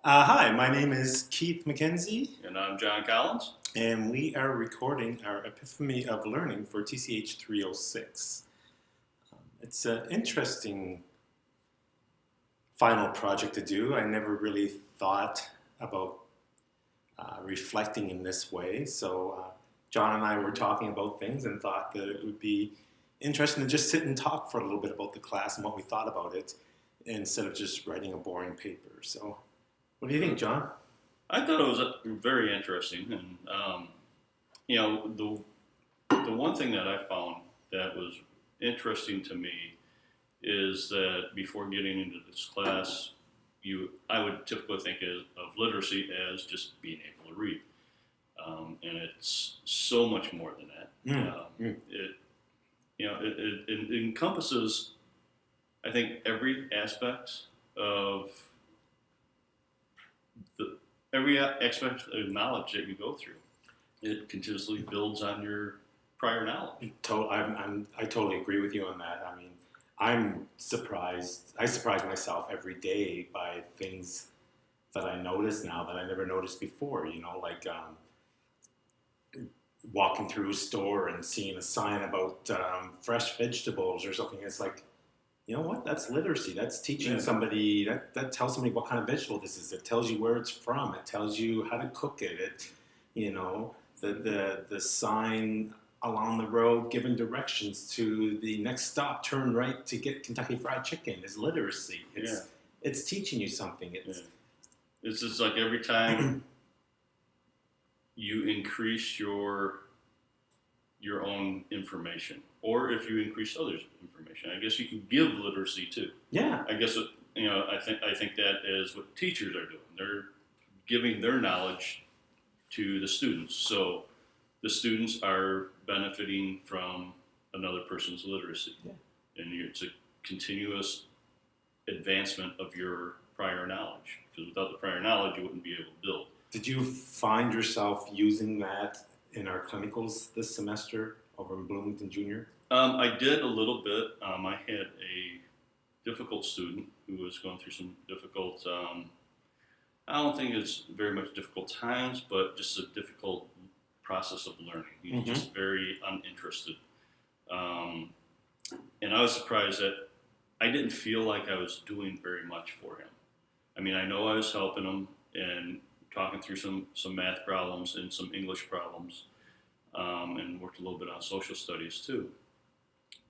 Hi, my name is Keith MacKenzie, And I'm John Collins. and we are recording our Epiphamy of Learning for TCH 306. It's an interesting final project to do. I never really thought about reflecting in this way, so John and I were talking about things and thought that it would be interesting to just sit and talk for a little bit about the class and what we thought about it instead of just writing a boring paper. So, what do you think, John? I thought it was very interesting, and the one thing that I found that was interesting to me is that before getting into this class, I would typically think of literacy as just being able to read, and it's so much more than that. It encompasses, I think, every aspect of every aspect of knowledge that you go through. It continuously builds on your prior knowledge. I totally agree with you on that. I mean, I'm surprised. I surprise myself every day by things that I notice now that I never noticed before. You know, like walking through a store and seeing a sign about fresh vegetables or something. It's like, you know what? That's literacy. That's teaching somebody. That tells somebody what kind of vegetable this is. It tells you where it's from. It tells you how to cook it. The sign along the road giving directions to the next stop, turn right to get Kentucky Fried Chicken is literacy. It's teaching you something. It's just like every time you increase your own information, or if you increase others' information, I guess you can give literacy too. Yeah. I guess I think that is what teachers are doing. They're giving their knowledge to the students. So the students are benefiting from another person's literacy. Yeah. And it's a continuous advancement of your prior knowledge. Because without the prior knowledge, you wouldn't be able to build. Did you find yourself using that in our clinicals this semester over in Bloomington Junior? I did a little bit. I had a difficult student who was going through some difficult, I don't think it's very much difficult times, but just a difficult process of learning. He's just very uninterested. And I was surprised that I didn't feel like I was doing very much for him. I mean, I know I was helping him and talking through some math problems and some English problems, and worked a little bit on social studies too.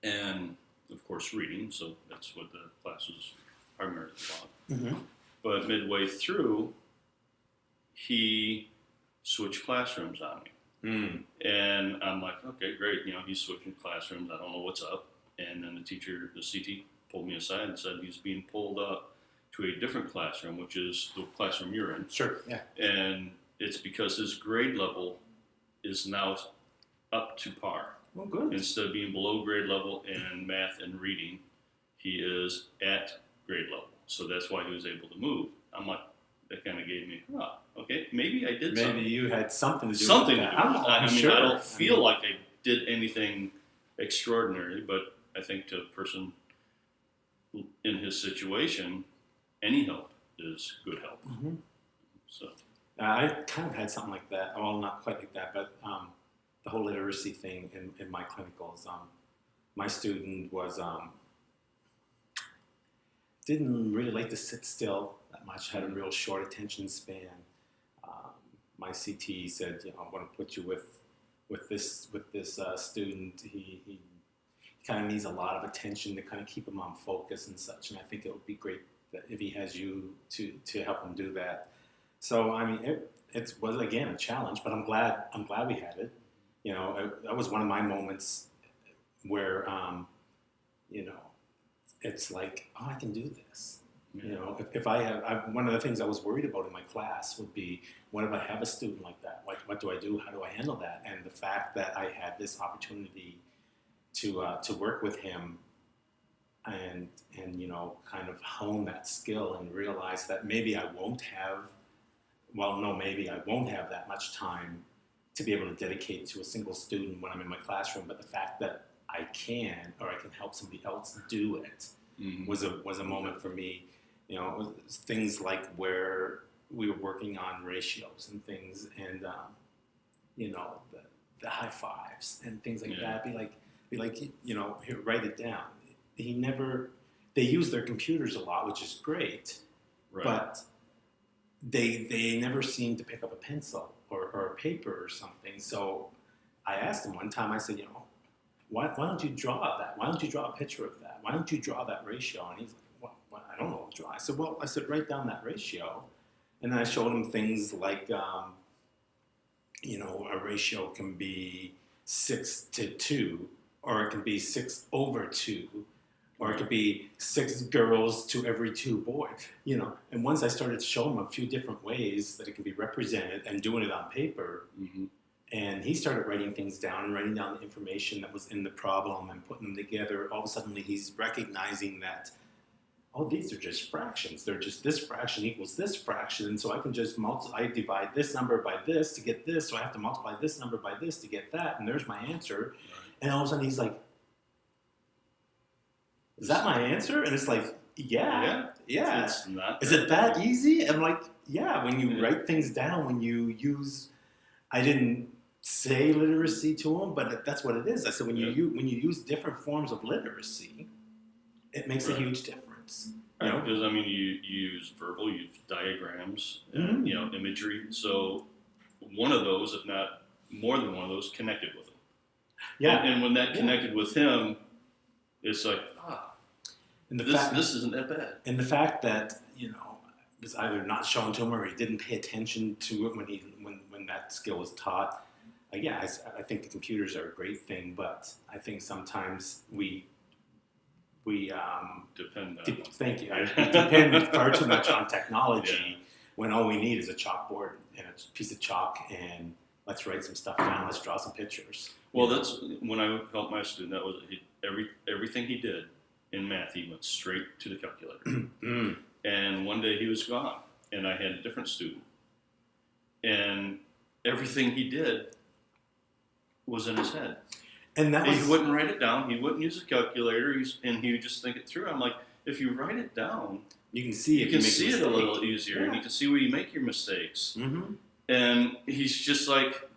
And of course reading, so that's what the class was primarily about. But midway through, he switched classrooms on me. And I'm like, okay, great, he's switching classrooms, I don't know what's up. And then the CT pulled me aside and said he's being pulled up to a different classroom, which is the classroom you're in. Sure, yeah. And it's because his grade level is now up to par. Well, good. Instead of being below grade level in math and reading, he is at grade level. So that's why he was able to move. I'm like, that kind of gave me, okay, maybe I did something. Maybe you had something to do with that. I mean, I don't feel like I did anything extraordinary, but I think to a person in his situation, any help is good help. So I kind of had something like that. Well, not quite like that, but the whole literacy thing in my clinicals. My student was didn't really like to sit still that much. Had a real short attention span. My CT said, I want to put you with this student. He kind of needs a lot of attention to kind of keep him on focus and such. And I think it would be great that if he has you to help him do that. So I mean, it was again a challenge, but I'm glad we had it. That was one of my moments where it's like, I can do this. If I have one of the things I was worried about in my class would be, what if I have a student like that? What do I do? How do I handle that? And the fact that I had this opportunity to work with him and kind of hone that skill and realize that maybe I won't have that much time to be able to dedicate to a single student when I'm in my classroom, but the fact that I can help somebody else do it was a moment for me. It was things like where we were working on ratios and things, and you know, the high fives and things like that. Be like, you know, here, write it down. He never. They use their computers a lot, which is great, but they never seem to pick up a pencil or a paper or something. So I asked him one time. I said, you know, why don't you draw that? Why don't you draw a picture of that? Why don't you draw that ratio? And he's like, well, I don't know what to draw. I said, write down that ratio. And then I showed him things like, you know, a ratio can be 6-2, or it can be 6/2, or it could be 6 girls to every 2 boys, you know. And once I started to show him a few different ways that it can be represented and doing it on paper, and he started writing things down and writing down the information that was in the problem and putting them together, all of a sudden he's recognizing that, oh, these are just fractions. They're just this fraction equals this fraction. And so I can just I divide this number by this to get this. So I have to multiply this number by this to get that. And there's my answer. And all of a sudden he's like, is that my answer? And it's like, yeah. It's not. Is it that easy? And I'm like, yeah, when you write things down, when you use, I didn't say literacy to him, but that's what it is. I said, when you use different forms of literacy, it makes a huge difference. You know? Because I mean, you use verbal, you use diagrams, and, you know, imagery. So one of those, if not more than one of those, connected with him. Yeah. And when that connected with him, it's like, and this isn't that bad. And the fact that, you know, it was either not shown to him or he didn't pay attention to it when that skill was taught. I think the computers are a great thing, but I think sometimes we depend. Thank you. I depend far too much on technology when all we need is a chalkboard and a piece of chalk, and let's write some stuff down. Let's draw some pictures. Well, that's when I helped my student. That was everything he did in math. He went straight to the calculator. And one day he was gone, and I had a different student, and everything he did was in his head. And he wouldn't write it down. He wouldn't use a calculator, and he would just think it through. I'm like, if you write it down, you can see it. You can see it a little easier, and you can see where you make your mistakes. And he's just like,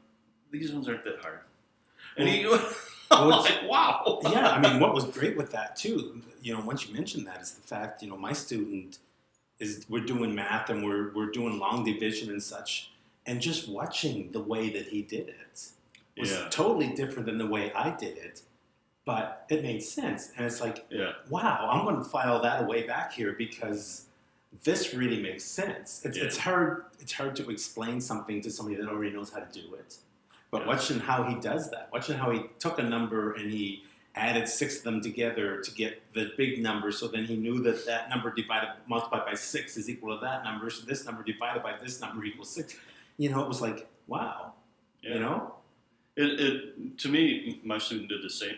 these ones aren't that hard. And I'm like, wow. Yeah, I mean, what was great with that too, you know, once you mentioned that, is the fact, you know, my student we're doing math and we're doing long division and such, and just watching the way that he did it was totally different than the way I did it, but it made sense. And it's like, wow, I'm going to file that away back here because this really makes sense. It's hard to explain something to somebody that already knows how to do it. But watching how he does that, watching how he took a number and he added 6 of them together to get the big number, so then he knew that number multiplied by 6 is equal to that number, so this number divided by this number equals 6. You know, it was like, wow, you know? It to me, my student did exactly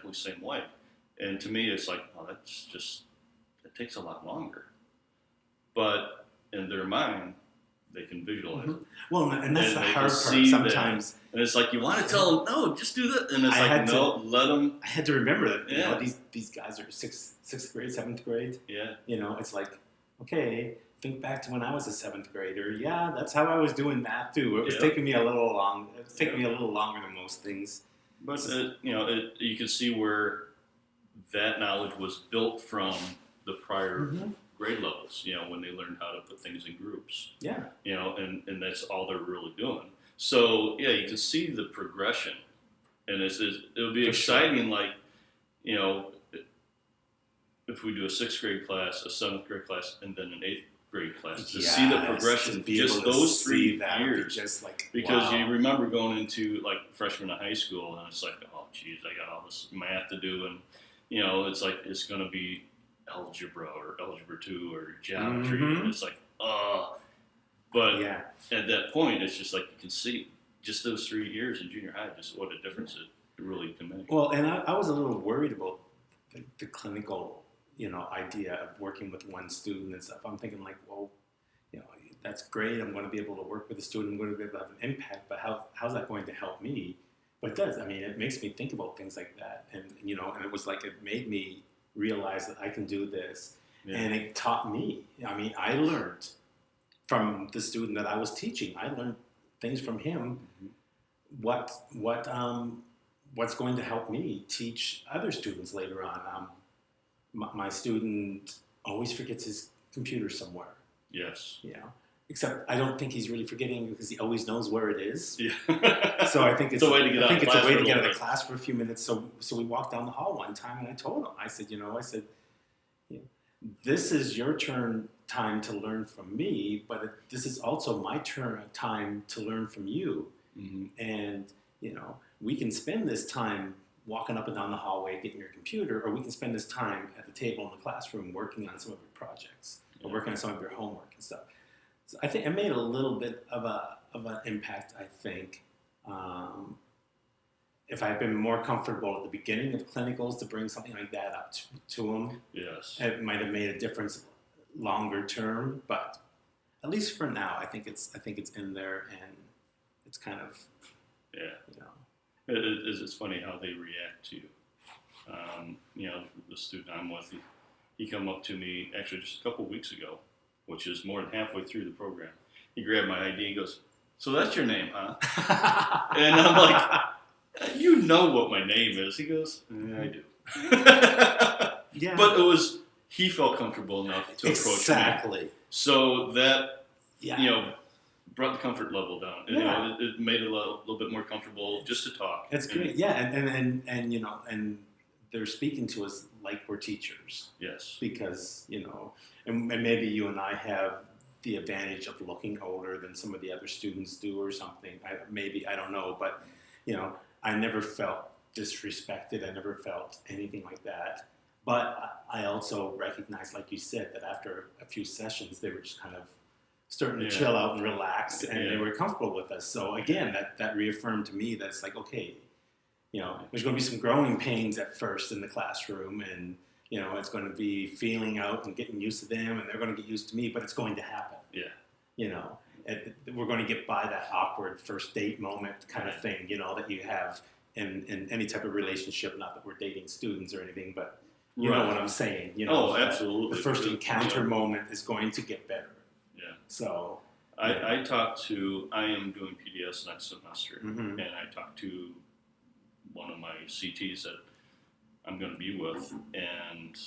the same way. And to me, it's like, oh, it takes a lot longer. But in their mind, they can visualize it. Well, and that's the hard part sometimes. That. And it's like, you want to tell them, no, just do that. And it's like, no, let them. I had to remember that, you know, these guys are 6th grade, 7th grade. Yeah. You know, it's like, okay, think back to when I was a 7th grader. Yeah, that's how I was doing math too. It was taking me a little long. It was taking me a little longer than most things. But, you know, you can see where that knowledge was built from the prior grade levels, you know, when they learned how to put things in groups. Yeah. You know, and that's all they're really doing. So, yeah, you can see the progression. And it'll be exciting, like, you know, if we do a 6th grade class, a 7th grade class, and then an 8th grade class, to see the progression, just those 3 years. Just like, because you remember going into, like, freshman in high school, and it's like, oh, geez, I got all this math to do, and, you know, it's like, it's going to be algebra or algebra 2 or geometry, and it's like, but at that point, it's just like, you can see just those 3 years in junior high, just what a difference it really can make. Well, and I was a little worried about the clinical, you know, idea of working with one student and stuff. I'm thinking like, well, you know, that's great. I'm going to be able to work with a student. I'm going to be able to have an impact, but how's that going to help me? But it does. I mean, it makes me think about things like that. And, you know, and it was like, it made me realize that I can do this. And it taught me. I mean, I learned from the student that I was teaching. I learned things from him. What's going to help me teach other students later on. My student always forgets his computer somewhere. Yes. Except I don't think he's really forgetting because he always knows where it is. Yeah. So I think it's a way to get out of the class for a few minutes. So we walked down the hall one time, and I told him, I said, this is your time to learn from me, but this is also my time to learn from you. Mm-hmm. And we can spend this time walking up and down the hallway getting your computer, or we can spend this time at the table in the classroom working on some of your projects or working on some of your homework and stuff. So I think it made a little bit of an impact. I think if I had been more comfortable at the beginning of clinicals to bring something like that up to them, yes, it might have made a difference longer term. But at least for now, I think it's in there, and it's kind of It's funny how they react to the student I'm with. He come up to me actually just a couple weeks ago, which is more than halfway through the program. He grabbed my ID and goes, "So that's your name, huh?" And I'm like, "You know what my name is." He goes, "Yeah, I do." Yeah. But he felt comfortable enough to approach me. Exactly. So that, brought the comfort level down. Yeah. It made it a little bit more comfortable just to talk. That's great. Yeah, and they're speaking to us like we're teachers. Yes. Because, and maybe you and I have the advantage of looking older than some of the other students do or something. I don't know, but, I never felt disrespected. I never felt anything like that. But I also recognized, like you said, that after a few sessions, they were just kind of starting to chill out and relax, and they were comfortable with us. So again, that reaffirmed to me that it's like, okay, there's going to be some growing pains at first in the classroom, and it's going to be feeling out and getting used to them, and they're going to get used to me, but it's going to happen. Yeah. We're going to get by that awkward first date moment kind of thing, that you have in any type of relationship. Not that we're dating students or anything, but you know what I'm saying. Oh, absolutely. The first encounter moment is going to get better. Yeah. So I am doing PDS next semester, and I talked to one of my CTs that I'm going to be with, and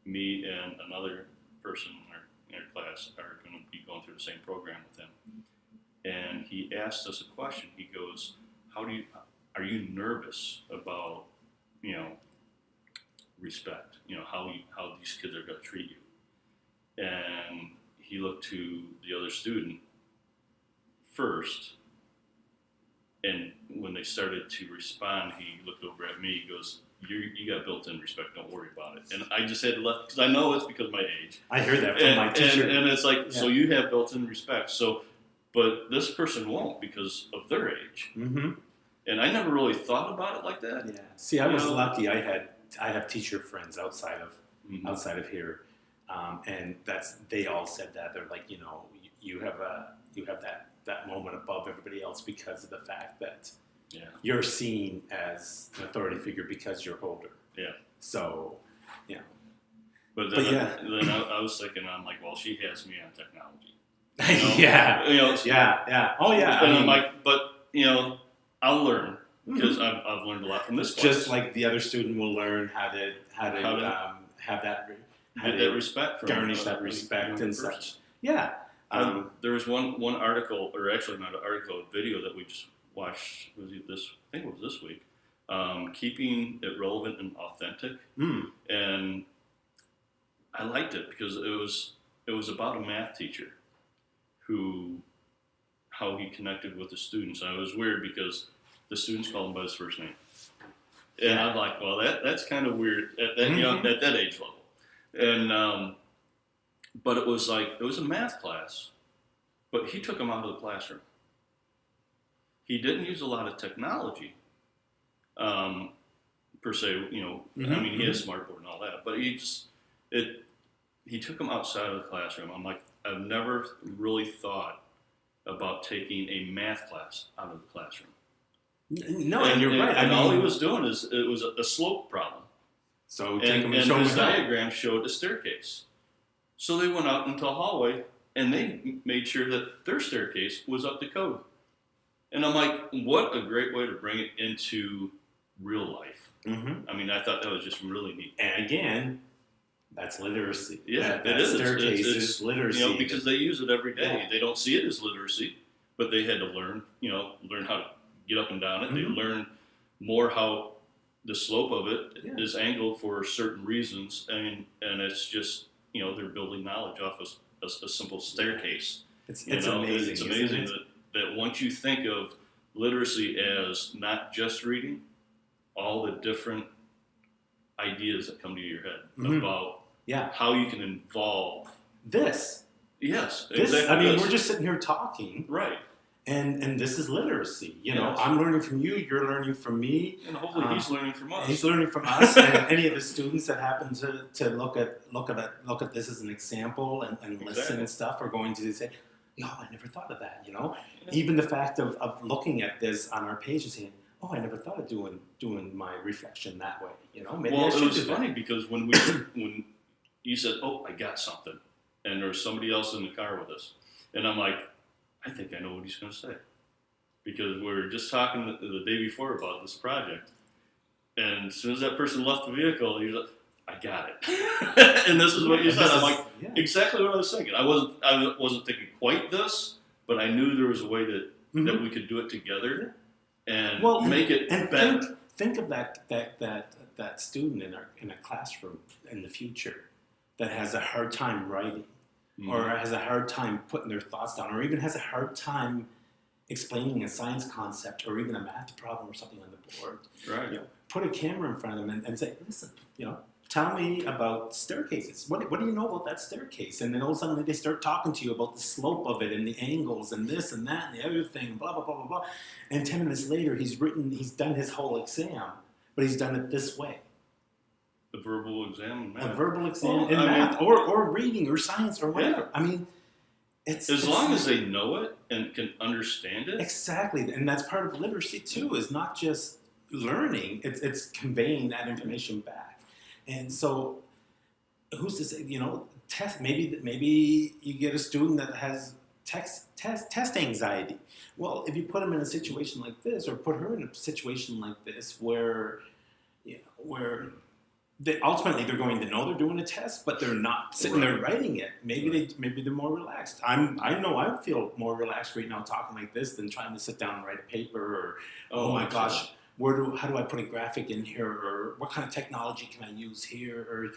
me and another person in our class are going to be going through the same program with him. And he asked us a question. He goes, are you nervous about, respect, how these kids are going to treat you? And he looked to the other student first, and when they started to respond, he looked over at me. He goes, "You got built-in respect. Don't worry about it." And I just had to let, because I know it's because of my age. I heard that from my teacher. And it's like, so you have built-in respect. So, but this person won't because of their age. Mm-hmm. And I never really thought about it like that. Yeah. See, I was lucky. I have teacher friends outside of here. And they all said that. They're like, you have that moment above everybody else because of the fact that you're seen as an authority figure because you're older. Yeah. So, But then I was thinking, I'm like, well, she has me on technology. Yeah. Oh yeah. And I'm like, but I'll learn because I've learned a lot from this class. Just like the other student will learn how to have that. That respect, garnish that respect and such. Yeah. There was one article, or actually not an article, a video that we just watched. I think it was this week. Keeping it relevant and authentic, and I liked it because it was about a math teacher how he connected with the students. And it was weird because the students called him by his first name, and I'm like, well, that's kind of weird at that at that age level. And but it was a math class, but he took them out of the classroom. He didn't use a lot of technology, per se. I mean, he has smartboard and all that, but he took them outside of the classroom. I'm like, I've never really thought about taking a math class out of the classroom. No, and you're right. And all he was doing it was a slope problem. So and his diagram showed a staircase. So they went out into the hallway and they made sure that their staircase was up to code. And I'm like, what a great way to bring it into real life. Mm-hmm. I mean, I thought that was just really neat. And again, that's literacy. Yeah, that it is. Staircase It's is literacy. You know, because they use it every day. Yeah. They don't see it as literacy, but they had to learn how to get up and down it. Mm-hmm. They learn more how the slope of it Yeah. is angled for certain reasons, and it's just, they're building knowledge off of a simple staircase. It's amazing. It's amazing that once you think of literacy as not just reading, all the different ideas that come to your head Mm-hmm. about Yeah. how you can involve. This. Yes, This. exactly. I mean, this. we're just sitting here talking, Right. and this is literacy. You know, Yes. I'm learning from you. You're learning from me. And hopefully he's learning from us. He's learning from us, and any of the students that happen to look at this as an example and listen Exactly. and stuff are going to say, "No, I never thought of that." Yeah. Even the fact of looking at this on our page and saying, "Oh, I never thought of doing my reflection that way." Maybe I Well, should it was do that. funny because when you said, "Oh, I got something," and there's somebody else in the car with us, and I'm like, I think I know what he's going to say, because we were just talking the day before about this project, and as soon as that person left the vehicle, he was like, "I got it," and this is what you said. I'm like, yeah. exactly what I was thinking. I wasn't thinking quite this, but I knew there was a way that we could do it together and make it and better. think of that student in a classroom in the future that has a hard time writing, or has a hard time putting their thoughts down, or even has a hard time explaining a science concept or even a math problem or something on the board. Right. Put a camera in front of them and say, "Listen, tell me about staircases. What do you know about that staircase?" And then all of a sudden they start talking to you about the slope of it and the angles and this and that and the other thing, blah, blah, blah, blah, blah. And 10 minutes later, he's done his whole exam, but he's done it this way. The verbal exam in A math. verbal exam Well, in I math or reading or science or whatever. Yeah. I mean, it's As long as they know it and can understand it. Exactly. And that's part of literacy too, is not just learning, it's conveying that information back. And so who's to say, test, maybe you get a student that has test anxiety. Well, if you put them in a situation like this, or put her in a situation like this where ultimately they're going to know they're doing a test, but they're not sitting there writing it. Maybe they're more relaxed. I know I feel more relaxed right now talking like this than trying to sit down and write a paper, or oh my gosh, how do I put a graphic in here, or what kind of technology can I use here? Or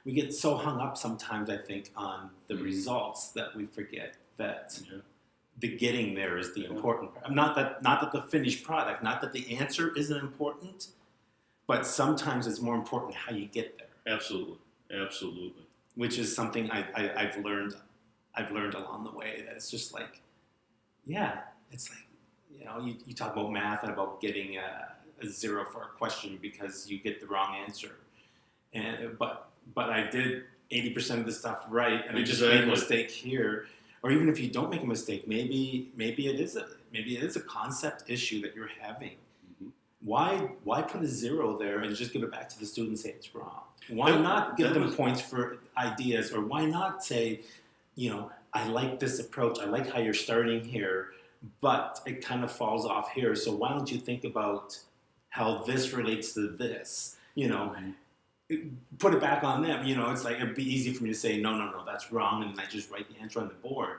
we get so hung up sometimes, I think, on the results that we forget that the getting there is the important part. Not that the finished product, not that the answer isn't important, but sometimes it's more important how you get there. Absolutely. Which is something I've learned along the way. That it's just like, it's like, you talk about math and about getting a zero for a question because you get the wrong answer, but I did 80% of the stuff right, and I just made a mistake here. Or even if you don't make a mistake, maybe it is a concept issue that you're having. Why put a zero there and just give it back to the student and say it's wrong? Why not give them points for ideas? Or why not say, I like this approach. I like how you're starting here, but it kind of falls off here. So why don't you think about how this relates to this? Put it back on them. It's like, it'd be easy for me to say, no, that's wrong. And I just write the answer on the board.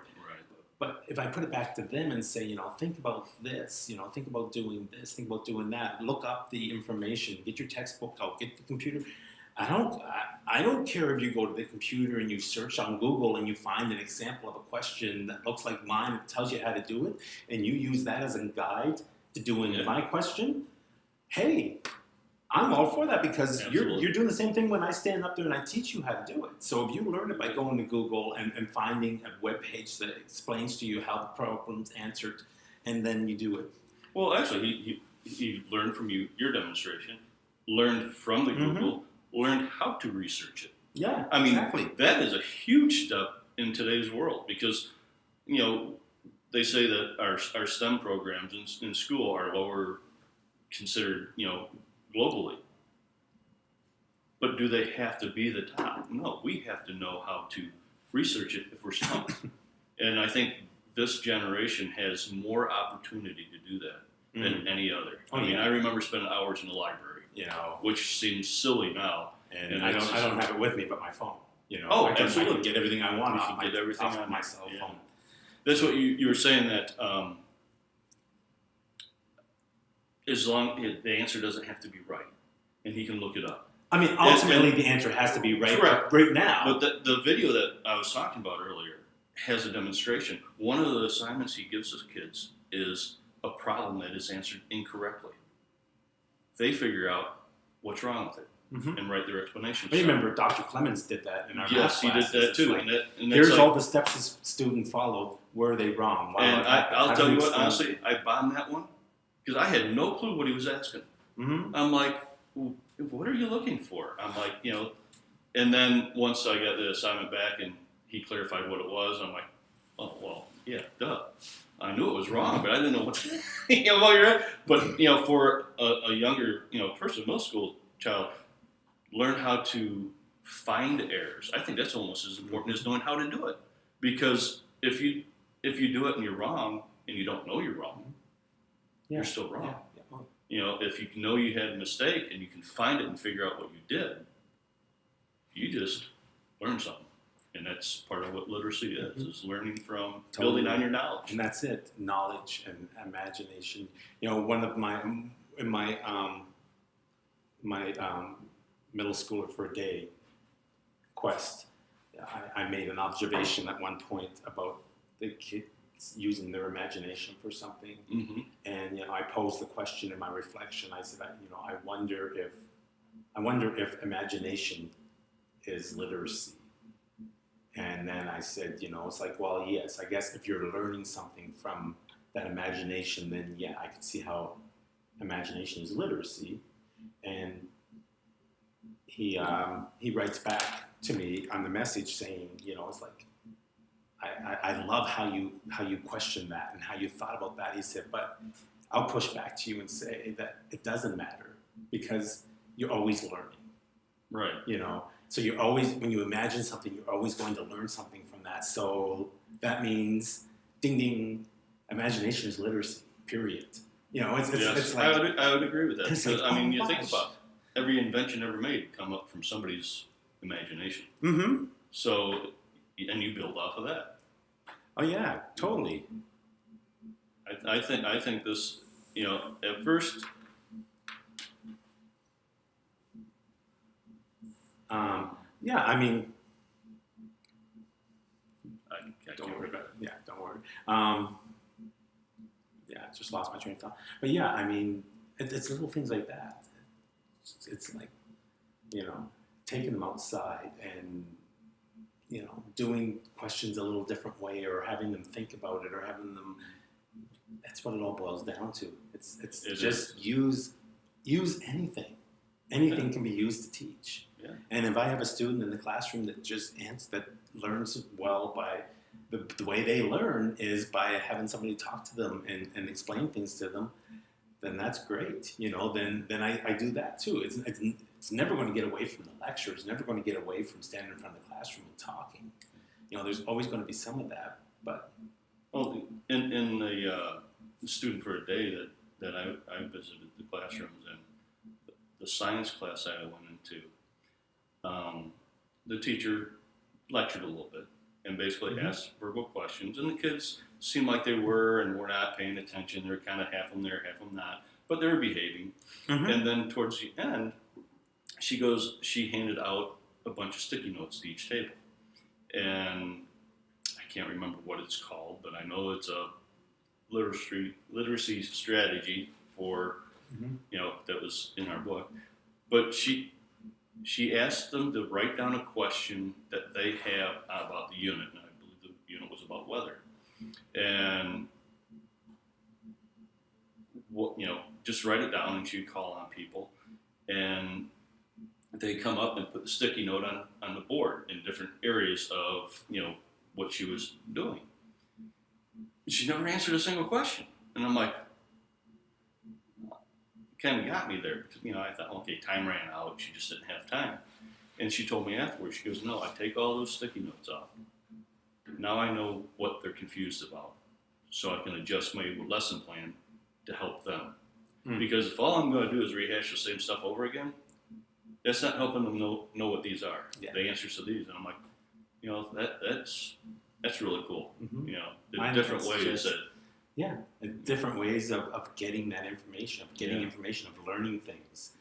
But if I put it back to them and say, think about this, think about doing this, think about doing that, look up the information, get your textbook out, get the computer. I don't care if you go to the computer and you search on Google and you find an example of a question that looks like mine, that tells you how to do it, and you use that as a guide to doing my question. Hey, I'm all for that, because you're doing the same thing when I stand up there and I teach you how to do it. So if you learn it by going to Google and finding a web page that explains to you how the problem's answered, and then you do it. Well, actually, he learned from your demonstration, learned from the Google, learned how to research it. Yeah, I mean, exactly. That is a huge step in today's world, because, they say that our STEM programs in school are lower considered, globally. But do they have to be the top? No, we have to know how to research it if we're smart. And I think this generation has more opportunity to do that than any other. Oh, I mean, yeah. I remember spending hours in the library, which seems silly now. And I don't have it with me, but my phone. Oh, I can absolutely. get everything I want You off can get everything on my cell phone. That's what you were saying, that as long the answer doesn't have to be right, and he can look it up. I mean, ultimately, the answer has to be right, correct. right now. But the video that I was talking about earlier has a demonstration. One of the assignments he gives his kids is a problem that is answered incorrectly. They figure out what's wrong with it and write their explanation. I remember Dr. Clemens did that in our math he classes. did that too. Like, and here's like, all the steps this student followed. Were they wrong? And I'll tell you what, honestly, I bombed that one because I had no clue what he was asking. I'm like, what are you looking for? I'm like, and then once I got the assignment back and he clarified what it was, I'm like, oh, well, yeah, duh. I knew it was wrong, but I didn't know what, while you're at. But, for a younger, person, middle school child, learn how to find errors. I think that's almost as important as knowing how to do it. Because if you do it and you're wrong and you don't know you're wrong, you're still wrong. If you know you had a mistake and you can find it and figure out what you did, you just learn something. And that's part of what literacy is learning from building on your knowledge. And that's it, knowledge and imagination. One of my middle schooler for a day quest, I made an observation at one point about the kids using their imagination for something. And I posed the question in my reflection. I said, I wonder if imagination is literacy. And then I said, it's like, well, yes, I guess if you're learning something from that imagination, then yeah, I could see how imagination is literacy. And he writes back to me on the message saying, it's like, I love how you question that and how you thought about that. He said, but I'll push back to you and say that it doesn't matter because you're always learning. Right. So you're always, when you imagine something, you're always going to learn something from that. So that means, ding ding, imagination is literacy, period. It's like, I would agree with that. Because, like, you think about it, every invention ever made come up from somebody's imagination. So, and you build off of that. Oh yeah, totally. I think this, at first. Yeah, I mean. Don't worry about it. Yeah, don't worry. Yeah, I just lost my train of thought. But yeah, I mean, it's little things like that. It's like, taking them outside and, doing questions a little different way or having them think about it or having them, that's what it all boils down to. It's just use anything. Anything can be used to teach. Yeah. And if I have a student in the classroom that learns well by the way they learn is by having somebody talk to them and explain things to them, then that's great. Then I do that too. It's never going to get away from the lecture. It's never going to get away from standing in front of the classroom and talking. There's always going to be some of that. But in the student for a day that I visited the classrooms and the science class I went into, the teacher lectured a little bit and basically asked verbal questions, and the kids seemed like they were not paying attention. They were kind of half of them there, half of them not, but they were behaving. And then towards the end, she handed out a bunch of sticky notes to each table, and I can't remember what it's called, but I know it's a literacy strategy for that was in our book. But she asked them to write down a question that they have about the unit, and I believe the unit was about weather. And just write it down, and she'd call on people, and they come up and put the sticky note on the board in different areas of what she was doing. She never answered a single question, and I'm like, kind of got me there because I thought, okay, time ran out. She just didn't have time, and she told me afterwards. She goes, "No, I take all those sticky notes off, Now I know what they're confused about, so I can adjust my lesson plan to help them. Because if all I'm going to do is rehash the same stuff over again, that's not helping them know what these are, the answers to these. And I'm like, that's really cool. Mm-hmm. The different ways different ways of getting that information, of learning things.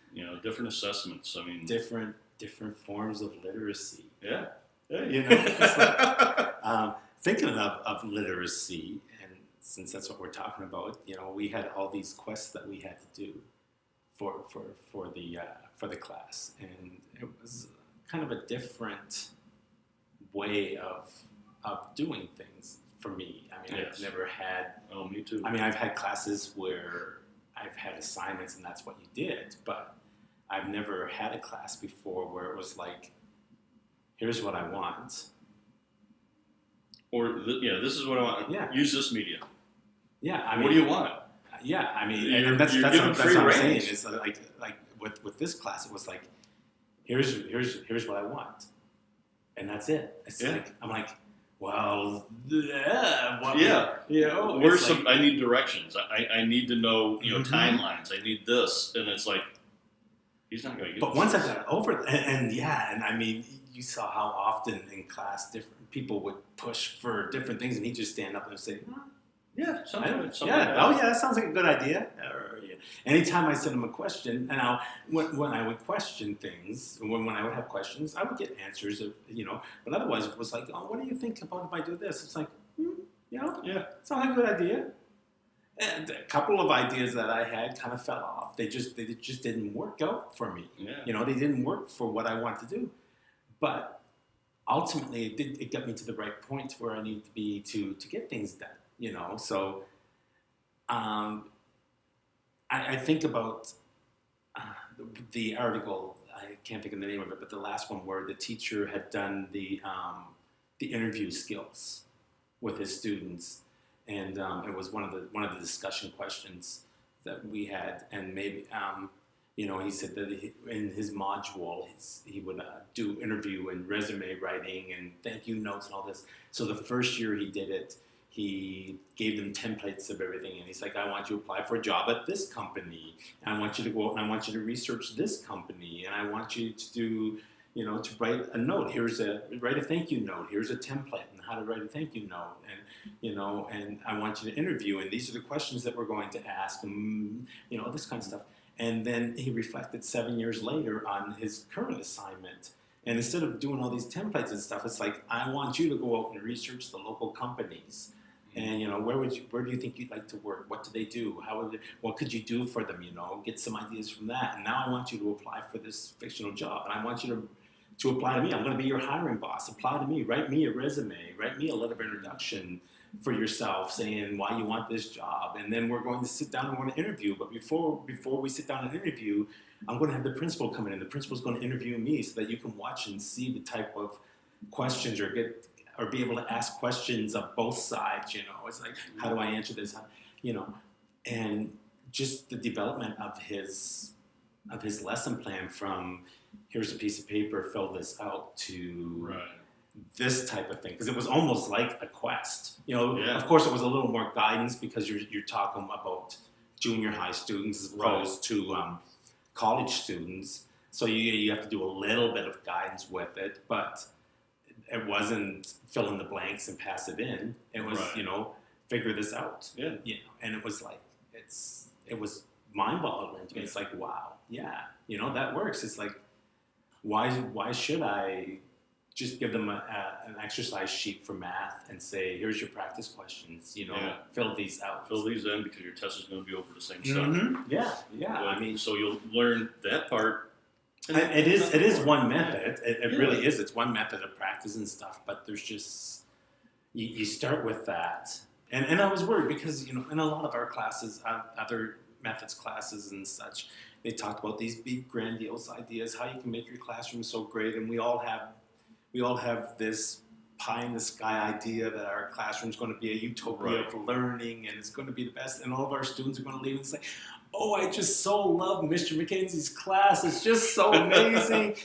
Different assessments. I mean, different forms of literacy. Yeah. It's like, thinking of literacy, and since that's what we're talking about, we had all these quests that we had to do for the class, and it was kind of a different way of doing things for me. I mean, I've never had. Oh, me too. I mean, I've had classes where I've had assignments, and that's what you did, but I've never had a class before where it was like, here's what I want. Or, this is what I want. Yeah. Use this media. Yeah, I mean, what do you want? Yeah, I mean, You're and that's what free I'm saying. range. Is like with this class, it was like, here's what I want, and that's it. It's like, I'm like, well, Where's I need directions. I need to know, timelines. I need this, and it's like, he's not going to get. But once I got over it, and I mean, you saw how often in class different people would push for different things, and he'd just stand up and say, that sounds like a good idea. Anytime I sent him a question, and when I would question things, when I would have questions, I would get answers, but otherwise it was like, oh, what do you think about if I do this? It's like, sounds like a good idea. And a couple of ideas that I had kind of fell off. They just didn't work out for me. Yeah. They didn't work for what I wanted to do. But ultimately, it got me to the right point where I needed to be to get things done. So I think about the article. I can't think of the name of it, but the last one where the teacher had done the interview skills with his students, and it was one of the discussion questions that we had, and maybe he said that in his module he would do interview and resume writing and thank you notes and all this. So the first year he did it, he gave them templates of everything, and he's like, I want you to apply for a job at this company, and I want you to go out and I want you to research this company, and I want you to do, to write a note. Write a thank you note. Here's a template on how to write a thank you note, and I want you to interview, and these are the questions that we're going to ask, and this kind of stuff. And then he reflected 7 years later on his current assignment. And instead of doing all these templates and stuff, it's like, I want you to go out and research the local companies. And, where do you think you'd like to work? What do they do? What could you do for them? Get some ideas from that. And now I want you to apply for this fictional job. And I want you to apply to me. I'm going to be your hiring boss. Apply to me. Write me a resume. Write me a letter of introduction for yourself saying why you want this job. And then we're going to sit down and we're going to interview. But before we sit down and interview, I'm going to have the principal come in, and the principal's going to interview me so that you can watch and see the type of questions or be able to ask questions of both sides. It's like, how do I answer this? And just the development of his lesson plan from here's a piece of paper, fill this out, to this type of thing, because it was almost like a quest. Of course, it was a little more guidance because you're talking about junior high students as opposed to college students. So you have to do a little bit of guidance with it, but it wasn't fill in the blanks and pass it in. It was figure this out. And it was like it was mind-boggling to me. It's like, wow, that works. It's like, why should I just give them an exercise sheet for math and say, here's your practice questions, fill these out. Fill these in because your test is going to be over the same stuff. But, I mean, so you'll learn that part. It is one method. It really is. It's one method of practice and stuff, but there's just, you start with that. And I was worried because, in a lot of our classes, other methods classes and such, they talked about these big grandiose ideas, how you can make your classroom so great, and we all have this pie in the sky idea that our classroom's going to be a utopia for learning, and it's going to be the best, and all of our students are going to leave and say, oh, I just so love Mr. MacKenzie's class. It's just so amazing.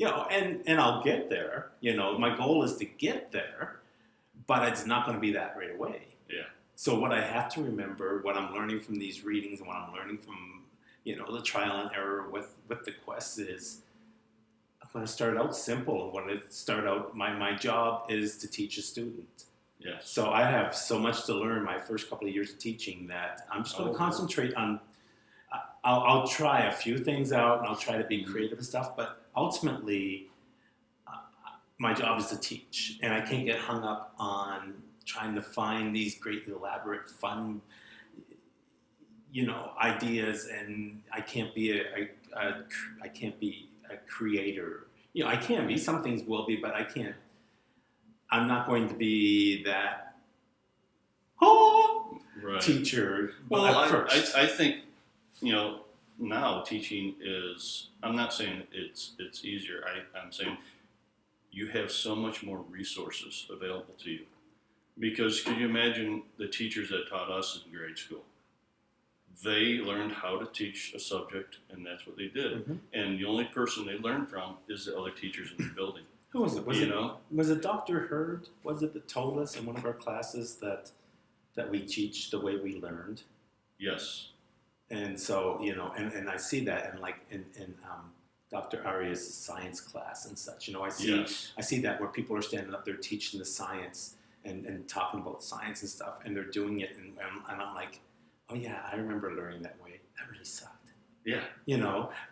And I'll get there. My goal is to get there. but it's not going to be that right away. Yeah. So what I have to remember, what I'm learning from these readings and what I'm learning from, the trial and error with the quest is, I'm going to start out simple. I'm going to start out, my job is to teach a student. Yes. So I have so much to learn my first couple of years of teaching that I'm just going to concentrate on, I'll try a few things out and I'll try to be creative and stuff, but ultimately, my job is to teach, and I can't get hung up on trying to find these great, elaborate, fun, ideas, and I can't be I can't be a creator. I can be. Some things will be, but I can't. I'm not going to be that teacher. Well, first. I think now teaching is. I'm not saying it's easier. I'm saying you have so much more resources available to you. Because could you imagine the teachers that taught us in grade school? They learned how to teach a subject, and that's what they did. Mm-hmm. And the only person they learned from is the other teachers in the building. Who was it? Was it Dr. Hurd? Was it that told us in one of our classes that we teach the way we learned? Yes. And so, and I see that in Dr. Arias' science class and such. I see that where people are standing up there teaching the science and talking about science and stuff, and they're doing it, and I'm like, oh yeah, I remember learning that way. That really sucked. Yeah.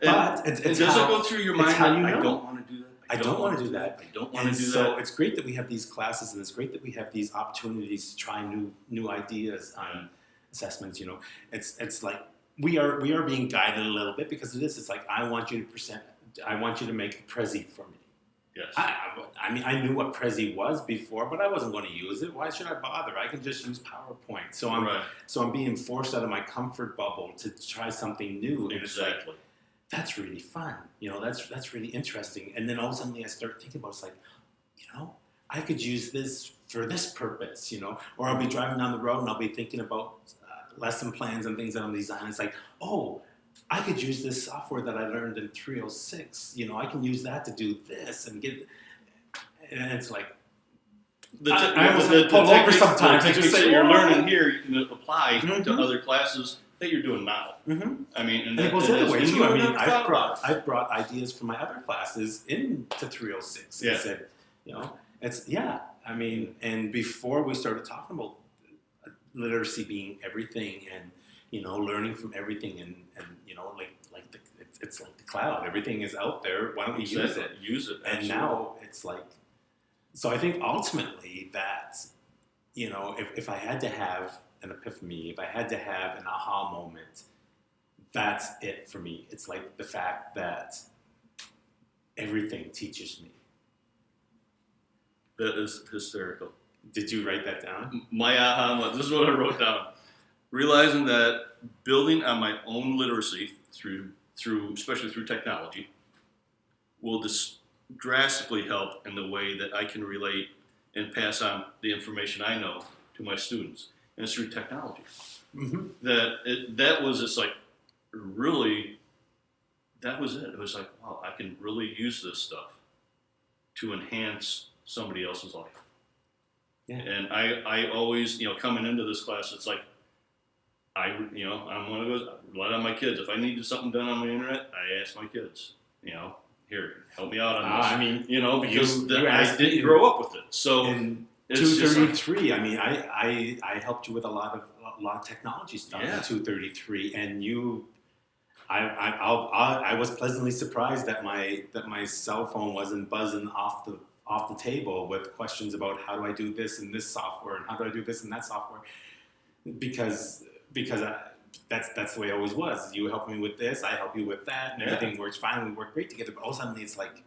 But it does it go through your mind that I don't want to do that? I don't want to do that. I don't want to do that. So it's great that we have these classes, and it's great that we have these opportunities to try new ideas on assessments. It's like we are being guided a little bit because of this. It's like I want you to make a Prezi for me. Yes. I mean, I knew what Prezi was before, but I wasn't going to use it. Why should I bother? I can just use PowerPoint. So I'm being forced out of my comfort bubble to try something new. And exactly. It's like, that's really fun. That's really interesting. And then all of a sudden I start thinking about, it's like, I could use this for this purpose, or I'll be driving down the road and I'll be thinking about lesson plans and things that I'm designing. It's like, oh, I could use this software that I learned in 306. I can use that to do this and it's like, I almost pull over sometimes. The techniques that you're learning here, you can apply to other classes that you're doing now. Mm-hmm. I mean, and it goes the other way too. I mean, I've brought ideas from my other classes into 306 and said, I mean, and before we started talking about literacy being everything and learning from everything and it's like the cloud. Everything is out there. Why don't we use it? Use it. Absolutely. And now it's like, so I think ultimately that, if I had to have an epiphany, if I had to have an aha moment, that's it for me. It's like the fact that everything teaches me. That is hysterical. Did you write that down? My aha moment, this is what I wrote down. Realizing that building on my own literacy through especially through technology will drastically help in the way that I can relate and pass on the information I know to my students. And it's through technology. Mm-hmm. That was just like really, that was it. It was like, wow, I can really use this stuff to enhance somebody else's life. Yeah. And I always, coming into this class, it's like, I'm one of those, I rely on my kids. If I needed something done on the internet, I ask my kids, here, help me out on this. I mean, because I didn't grow up with it. So in 233, I mean, I helped you with a lot of technology stuff in 233, and I was pleasantly surprised that my cell phone wasn't buzzing off the table with questions about how do I do this in this software and how do I do this in that software, because that's the way it always was. You help me with this, I help you with that, and everything works fine. We work great together. But all of a sudden, it's like,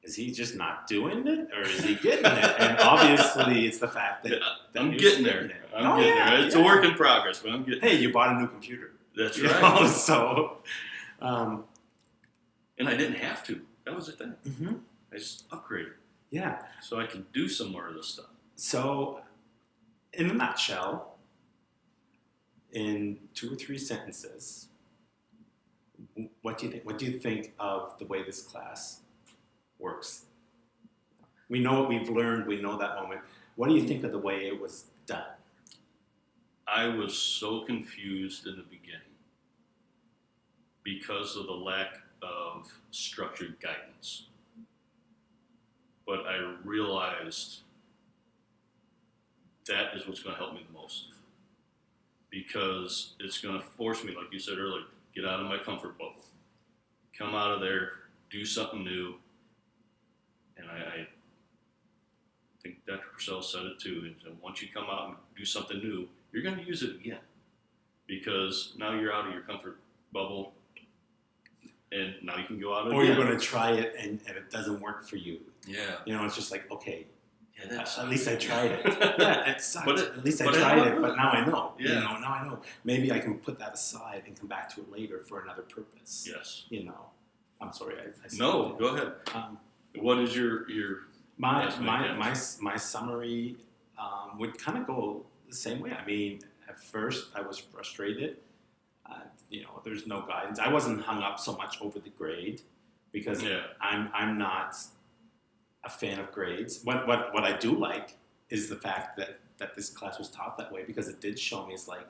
is he just not doing it, or is he getting it? And obviously, it's the fact that I'm getting there. I'm getting there. It's a work in progress, but I'm getting. Hey, you bought a new computer. That's right. So, and I didn't have to. That was the thing. Mm-hmm. I just upgraded. Yeah. So I can do some more of this stuff. So, in a nutshell, in 2 or 3 sentences, what do you think? What do you think of the way this class works? We know what we've learned. We know that moment. What do you think of the way it was done? I was so confused in the beginning because of the lack of structured guidance. But I realized that is what's going to help me the most, because it's going to force me, like you said earlier, get out of my comfort bubble, come out of there, do something new. And I think Dr. Purcell said it too, is that once you come out and do something new, you're going to use it again, because now you're out of your comfort bubble, and now you can go out Or again. you're going to try it and it doesn't work for you. Yeah. You know, it's just like, okay, Yeah, at least I tried it. Yeah, it sucked. But at least I but it tried it, happened. but now I know. Yeah. You know, now I know. Maybe I can put that aside and come back to it later for another purpose. Yes. You know, I'm sorry. I said No, that. go ahead. Um, What is your That's my summary would kind of go the same way. I mean, at first I was frustrated. You know, there's no guidance. I wasn't hung up so much over the grade because Yeah. I'm not a fan of grades. What I do like is the fact that this class was taught that way, because it did show me it's like,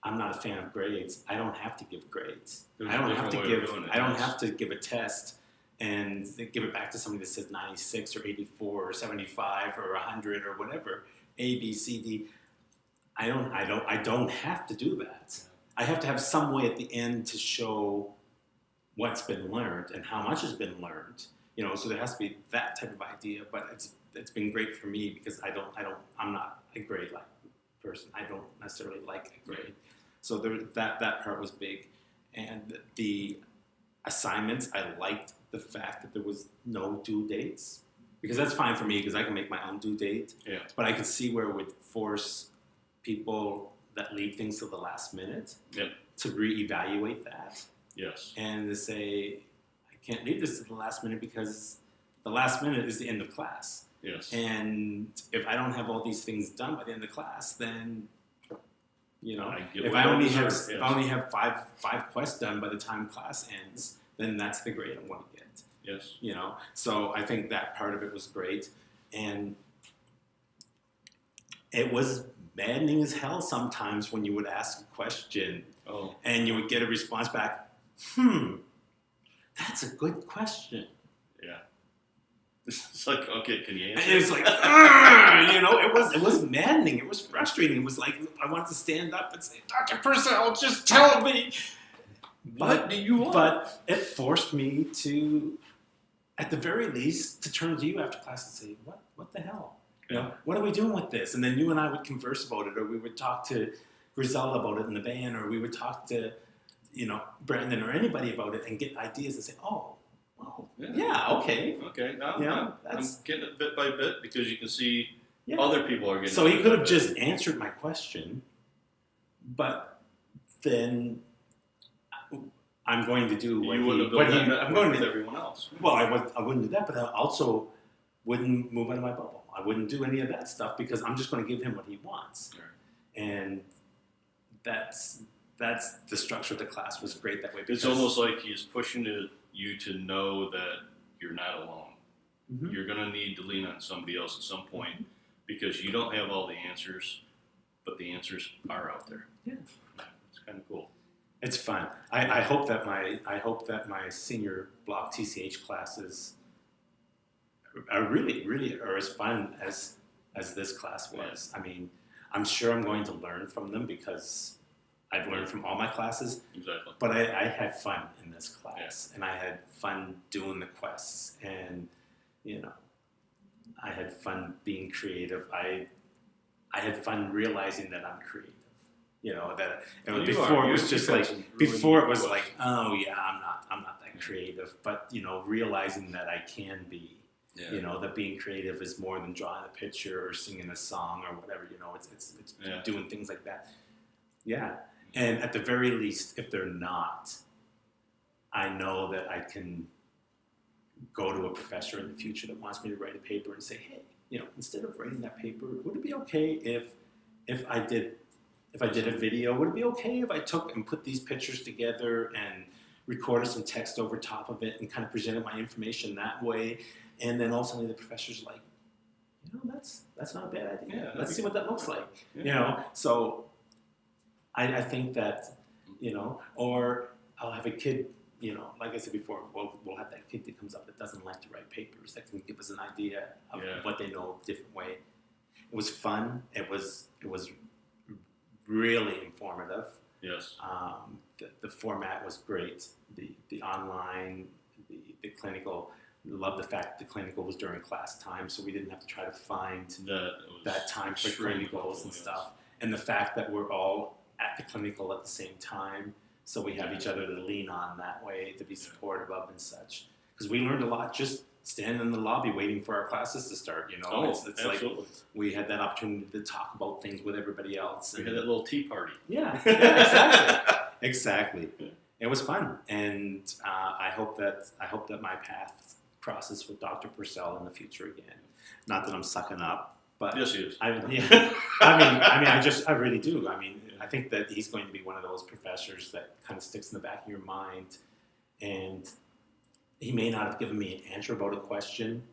I'm not a fan of grades. I don't have to give grades. There's I a don't different have to way of give. doing it, I don't yes. have to give a test and give it back to somebody that says 96 or 84 or 75 or 100 or whatever. A, B, C, D. I don't have to do that. I have to have some way at the end to show what's been learned and how much has been learned. You know, so there has to be that type of idea. But it's been great for me because I'm not a grade like person. I don't necessarily like a grade. So that part was big, and the assignments, I liked the fact that there was no due dates, because that's fine for me because I can make my own due date. Yeah. But I could see where it would force people that leave things to the last minute Yep. to reevaluate that Yes. and to say, I can't leave this to the last minute because the last minute is the end of class. Yes. And if I don't have all these things done by the end of class, then, you know, I get if what I you only deserve, have yes. if I only have five quests done by the time class ends, then that's the grade I want to get. Yes. You know, so I think that part of it was great, and it was maddening as hell sometimes when you would ask a question Oh. and you would get a response back. That's a good question. Yeah. It's like, okay, can you And answer? it's like, "Argh!" You know, it was maddening. It was frustrating. It was like I wanted to stand up and say, Dr. Purcell, just tell me. What do you want? But it forced me to, at the very least, to turn to you after class and say, what the hell? You know, what are we doing with this? And then you and I would converse about it, or we would talk to Griselda about it in the band, or we would talk to, you know, Brandon or anybody about it and get ideas and say, oh, yeah, okay. Okay, now Yeah, I'm that's- getting it bit by bit, because you can see Yeah. other people are getting So it he bit could by have bit. just answered my question, but then I'm going to do what You wouldn't have what built that I'm network going with to. everyone else. Well, I wouldn't do that, but I also wouldn't move out of my bubble. I wouldn't do any of that stuff because I'm just going to give him what he wants, Right. and that's the structure of the class was great that way. It's because- almost like he's pushing you to know that you're not alone. Mhm. You're going to need to lean on somebody else at some point, because you don't have all the answers, but the answers are out there. Yeah. It's kind of cool. It's fun. I hope that my senior block TCH classes are really are as fun as this class was. I mean, I'm sure I'm going to learn from them because I've learned from all my classes. Exactly. But I had fun in this class, and I had fun doing the quests, and you know, I had fun being creative. I had fun realizing that I'm creative. You know, that before it was just like before it was like, oh yeah, I'm not that creative. But you know, realizing that I can be. Yeah. You know, that being creative is more than drawing a picture or singing a song or whatever. You know, it's Yeah. doing things like that. Yeah. And at the very least, if they're not, I know that I can go to a professor in the future that wants me to write a paper and say, hey, you know, instead of writing that paper, would it be okay if I did a video? Would it be okay if I took and put these pictures together and recorded some text over top of it and kind of presented my information that way? And then ultimately the professor's like, that's not a bad idea. Yeah, Let's see what that looks like. Yeah. So I think that, or I'll have a kid, like I said before, we'll have that kid that comes up that doesn't like to write papers, that can give us an idea of what they know a different way. It was fun. It was really informative. Yes. The format was great. The online, the clinical. Love the fact that the clinical was during class time, so we didn't have to try to find that time for clinicals and stuff. And the fact that we're all at the clinical at the same time, so we have each other to lean on that way, to be supportive of and such. Because we learned a lot just standing in the lobby waiting for our classes to start. It's absolutely. like we had that opportunity to talk about things with everybody else. We had that little tea party. Yeah, exactly. Yeah. It was fun, and I hope that my path crosses with Dr. Purcell in the future again. Not that I'm sucking up, but yes, he is. I really do. I mean, I think that he's going to be one of those professors that kind of sticks in the back of your mind, and he may not have given me an answer about a question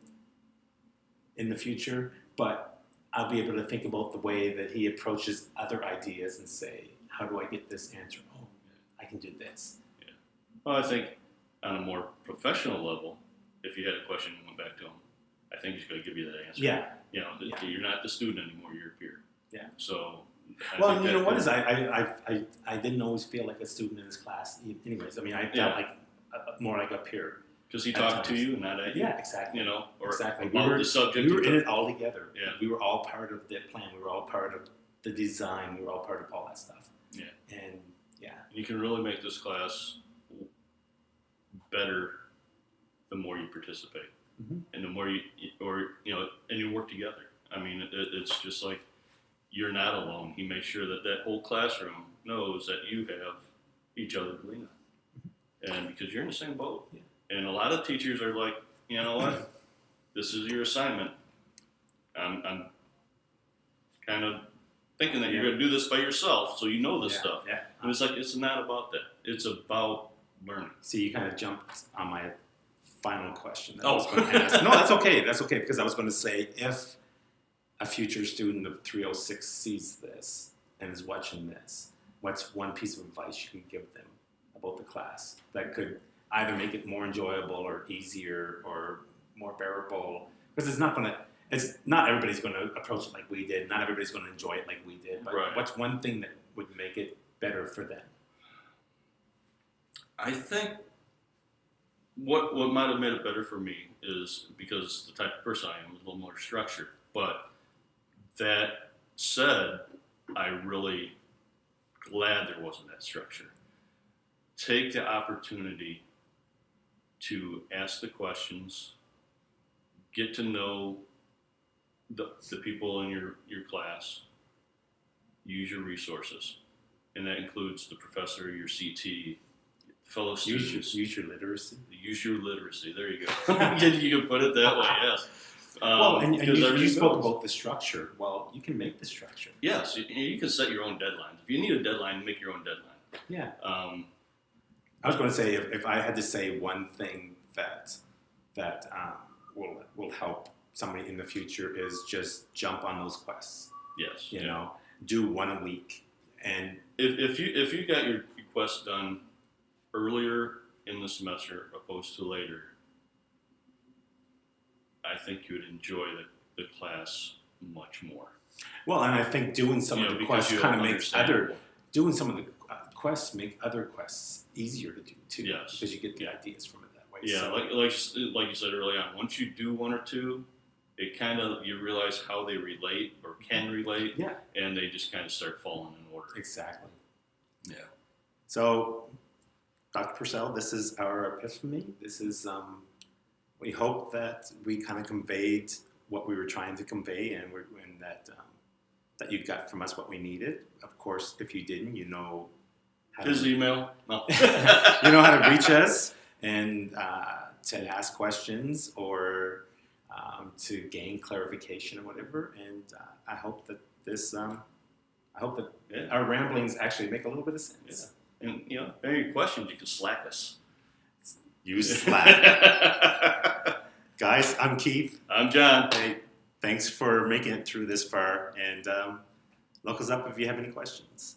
in the future, but I'll be able to think about the way that he approaches other ideas and say, how do I get this answer? Oh, I can do this. Yeah. Well, I think on a more professional level, if you had a question and went back to him, I think he's going to give you that answer. Yeah. You're not the student anymore, you're a peer. Yeah. So. I didn't always feel like a student in his class. Anyways, I mean, I felt like more like a peer. Because he talked to you and not at you. Yeah, exactly. Exactly. The subject. We were in it all together. Yeah. We were all part of the plan. We were all part of the design. We were all part of all that stuff. Yeah. And you can really make this class better the more you participate, and the more and you work together. I mean, it's just like you're not alone. He makes sure that whole classroom knows that you have each other to lean on, and because you're in the same boat. Yeah. And a lot of teachers are like, you know what, this is your assignment. I'm kind of thinking that you're going to do this by yourself, so you know this stuff. Yeah. And it's like, it's not about that. It's about learning. See, you kind of jumped on my final question. I was going to ask. No, that's okay. That's okay, because I was going to say, if a future student of 306 sees this and is watching this, what's one piece of advice you can give them about the class that could either make it more enjoyable or easier or more bearable? Because not everybody's going to approach it like we did. Not everybody's going to enjoy it like we did. But what's one thing that would make it better for them? I think what might have made it better for me is because the type of person I am is a little more structured. But that said, I'm really glad there wasn't that structure. Take the opportunity to ask the questions, get to know the people in your class, use your resources, and that includes the professor, your CT, fellow students. Use your literacy. Use your literacy. There you go. You can put it that way. Yes. And you spoke about the structure. Well, you can make the structure. Yes, you can set your own deadlines. If you need a deadline, make your own deadline. Yeah. I was going to say, if I had to say one thing that will help somebody in the future, is just jump on those quests. Yes. Do one a week, and if you got your quest done earlier in the semester opposed to later, I think you would enjoy the class much more. Well, and I think doing some of the quests kind of makes quests make other quests easier to do too. Yes. Because you get the ideas from it that way. Yeah, so. like you said early on, once you do one or two, it kind of, you realize how they relate or can relate. Yeah. And they just kind of start falling in order. Exactly. Yeah. So, Dr. Purcell, this is our epiphany. This is, we hope that we kind of conveyed what we were trying to convey, and that you got from us what we needed. Of course, if you didn't, you know how his email. No. You know how to reach us and to ask questions or to gain clarification or whatever. And I hope that our ramblings actually make a little bit of sense. Yeah. And if you have any questions, you can Slack us. Use Slack. Guys, I'm Keith. I'm John. Hey, thanks for making it through this far. And look us up if you have any questions.